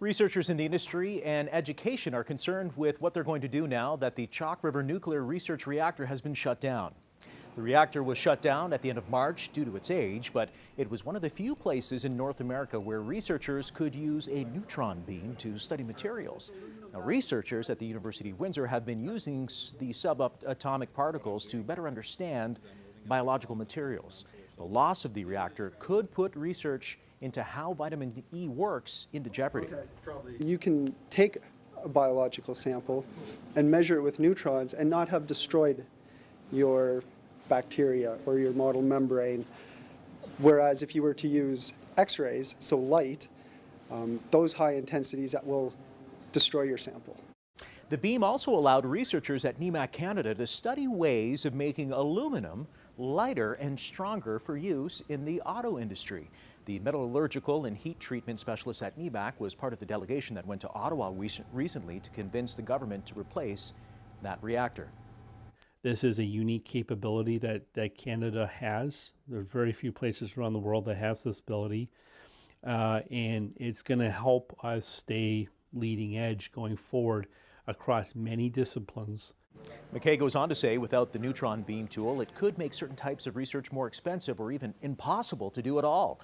Researchers in the industry and education are concerned with what they're going to do now that the Chalk River nuclear research reactor has been shut down. The reactor was shut down at the end of March due to its age, but it was one of the few places in North America where researchers could use a neutron beam to study materials. Now, researchers at the University of Windsor have been using the subatomic particles to better understand biological materials. The loss of the reactor could put research into how vitamin E works into jeopardy. You can take a biological sample and measure it with neutrons and not have destroyed your bacteria or your model membrane, whereas if you were to use X-rays, so light, those high intensities that will destroy your sample. The beam also allowed researchers at Nemak Canada to study ways of making aluminum lighter and stronger for use in the auto industry. The metallurgical and heat treatment specialist at Nemak was part of the delegation that went to Ottawa recently to convince the government to replace that reactor. This is a unique capability that Canada has. There are very few places around the world that has this ability, and it's going to help us stay leading edge going forward across many disciplines. McKay goes on to say without the neutron beam tool, it could make certain types of research more expensive or even impossible to do at all.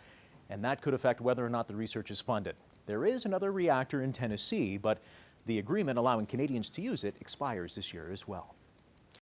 And that could affect whether or not the research is funded. There is another reactor in Tennessee, but the agreement allowing Canadians to use it expires this year as well.